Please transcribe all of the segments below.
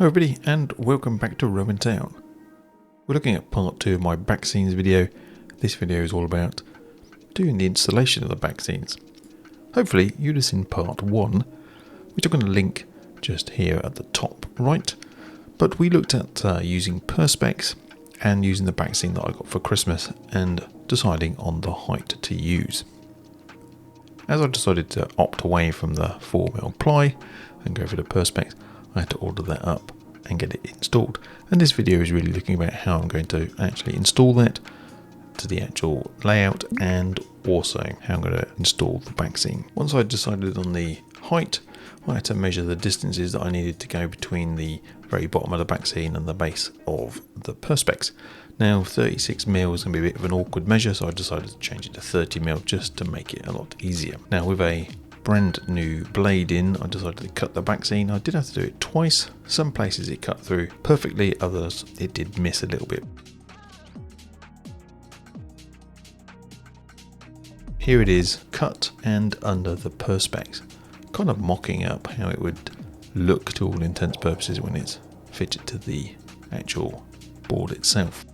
Hello everybody and welcome back to Roman Town. We're looking at part 2 of my backscenes video. This video is all about doing the installation of the backscenes. Hopefully you'd have seen part 1, which I'm going to link just here at the top right. But we looked at using Perspex and using the backscene that I got for Christmas and deciding on the height to use. As I decided to opt away from the 4mm ply and go for the Perspex, I had to order that up and get it installed, and this video is really looking about how I'm going to actually install that to the actual layout and also how I'm going to install the backscene. Once I decided on the height, I had to measure the distances that I needed to go between the very bottom of the backscene and the base of the Perspex. Now 36mm is going to be a bit of an awkward measure, so I decided to change it to 30mm just to make it a lot easier. Now with a brand new blade in, I decided to cut the backscene. I did have to do it twice. Some places it cut through perfectly, others it did miss a little bit. Here it is, cut and under the Perspex, kind of mocking up how it would look to all intents and purposes when it's fitted to the actual board itself.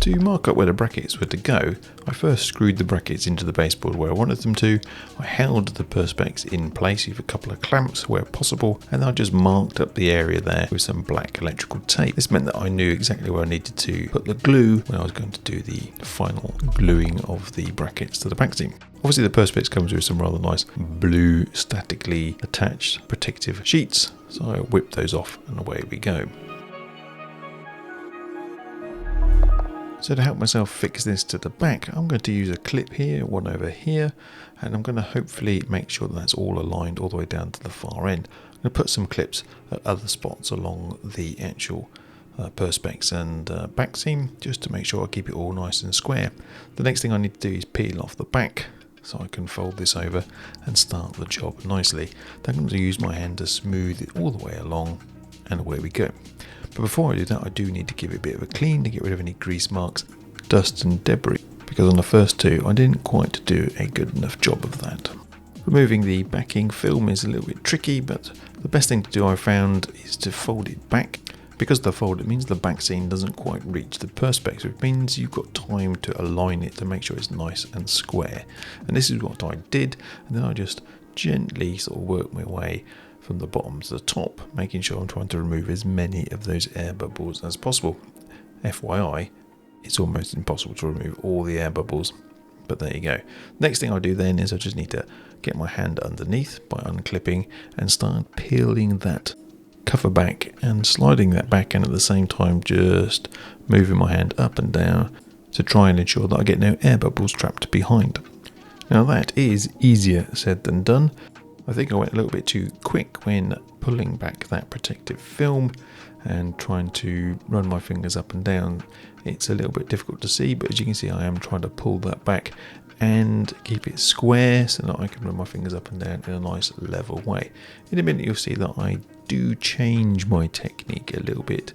To mark up where the brackets were to go, I first screwed the brackets into the baseboard where I wanted them to. I held the Perspex in place with a couple of clamps where possible, and then I just marked up the area there with some black electrical tape. This meant that I knew exactly where I needed to put the glue when I was going to do the final gluing of the brackets to the backscene. Obviously the Perspex comes with some rather nice blue statically attached protective sheets, so I whipped those off and away we go. So to help myself fix this to the back, I'm going to use a clip here, one over here, and I'm going to hopefully make sure that that's all aligned all the way down to the far end. I'm going to put some clips at other spots along the actual Perspex and backseam, just to make sure I keep it all nice and square. The next thing I need to do is peel off the back, so I can fold this over and start the job nicely. Then I'm going to use my hand to smooth it all the way along, and away we go. But before I do that, I do need to give it a bit of a clean to get rid of any grease marks, dust and debris, because on the first two I didn't quite do a good enough job of that. Removing the backing film is a little bit tricky, but the best thing to do I found is to fold it back. Because of the fold, it means the backscene doesn't quite reach the Perspex, which means you've got time to align it to make sure it's nice and square. And this is what I did, and then I just gently sort of work my way from the bottom to the top, making sure I'm trying to remove as many of those air bubbles as possible. FYI, it's almost impossible to remove all the air bubbles, but there you go. Next thing I do then is I just need to get my hand underneath by unclipping and start peeling that cover back and sliding that back, and at the same time just moving my hand up and down to try and ensure that I get no air bubbles trapped behind. Now that is easier said than done. I think I went a little bit too quick when pulling back that protective film and trying to run my fingers up and down. It's a little bit difficult to see, but as you can see I am trying to pull that back and keep it square so that I can run my fingers up and down in a nice level way. In a minute you'll see that I do change my technique a little bit.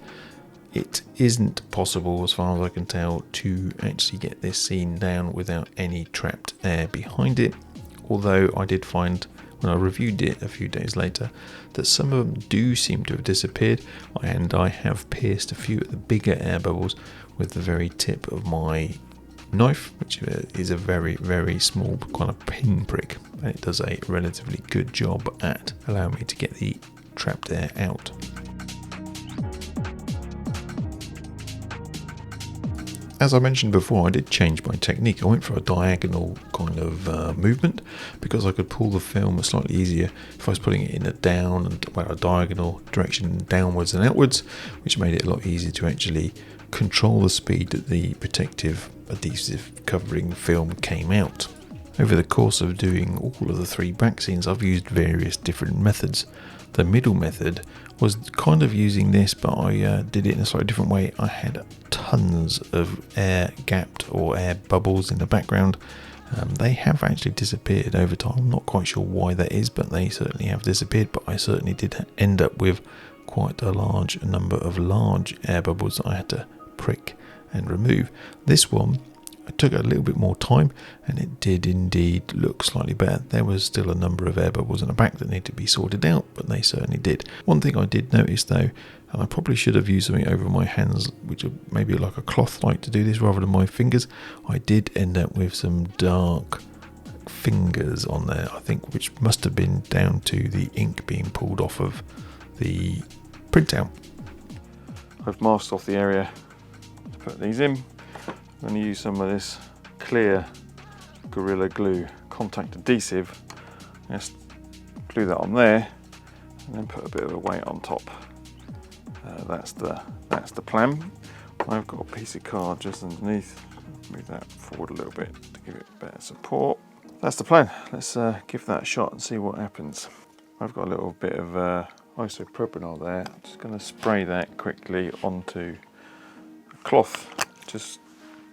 It isn't possible, as far as I can tell, to actually get this scene down without any trapped air behind it, although I did find when I reviewed it a few days later that some of them do seem to have disappeared, and I have pierced a few of the bigger air bubbles with the very tip of my knife, which is a very, very small kind of pin prick, and it does a relatively good job at allowing me to get the trapped air out. As I mentioned before, I did change my technique. I went for a diagonal kind of movement because I could pull the film slightly easier if I was putting it in a down and a diagonal direction, downwards and outwards, which made it a lot easier to actually control the speed that the protective adhesive covering film came out. Over the course of doing all of the 3 backscenes, I've used various different methods. The middle method was kind of using this, but I did it in a slightly different way. I had tons of air gapped or air bubbles in the background. They have actually disappeared over time. I'm not quite sure why that is, but they certainly have disappeared. But I certainly did end up with quite a large number of large air bubbles that I had to prick and remove. This one I took a little bit more time, and it did indeed look slightly better. There was still a number of air bubbles in the back that need to be sorted out, but they certainly did. One thing I did notice though, and I probably should have used something over my hands, which maybe like a cloth like to do this rather than my fingers. I did end up with some dark fingers on there, I think, which must have been down to the ink being pulled off of the printout. I've masked off the area to put these in. I'm going to use some of this clear Gorilla Glue contact adhesive. Just glue that on there and then put a bit of a weight on top. That's the plan. I've got a piece of card just underneath. Move that forward a little bit to give it better support. That's the plan. Let's give that a shot and see what happens. I've got a little bit of isopropanol there. I'm just going to spray that quickly onto a cloth. Just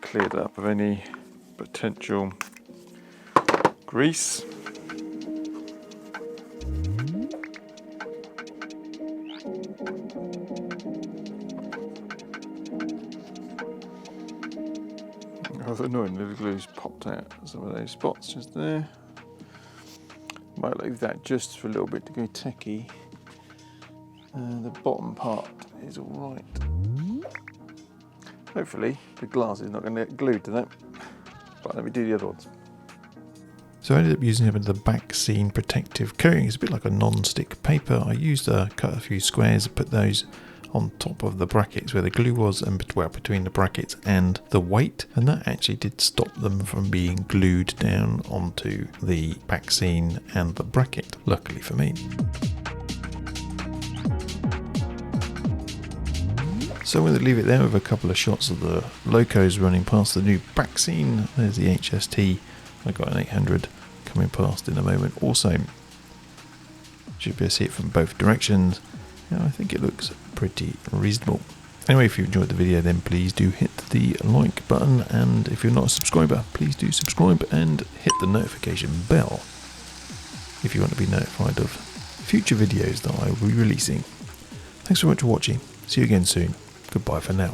clear it up of any potential grease. Rather annoying, the glue's popped out some of those spots just there. Might leave that just for a little bit to go tacky. The bottom part is alright. Hopefully the glass is not going to get glued to that. But let me do the other ones. So I ended up using a bit of the Backscene protective coating. It's a bit like a non-stick paper. I used cut a few squares, put those on top of the brackets where the glue was, and between the brackets and the weight, and that actually did stop them from being glued down onto the Backscene and the bracket, luckily for me. So I'm going to leave it there with a couple of shots of the locos running past the new Backscene. There's the HST. I got an 800 coming past in a moment also. Should be able to see it from both directions. Yeah, I think it looks pretty reasonable. Anyway, if you enjoyed the video, then please do hit the like button, and if you're not a subscriber, please do subscribe and hit the notification bell if you want to be notified of future videos that I will be releasing. Thanks so much for watching. See you again soon. Goodbye for now.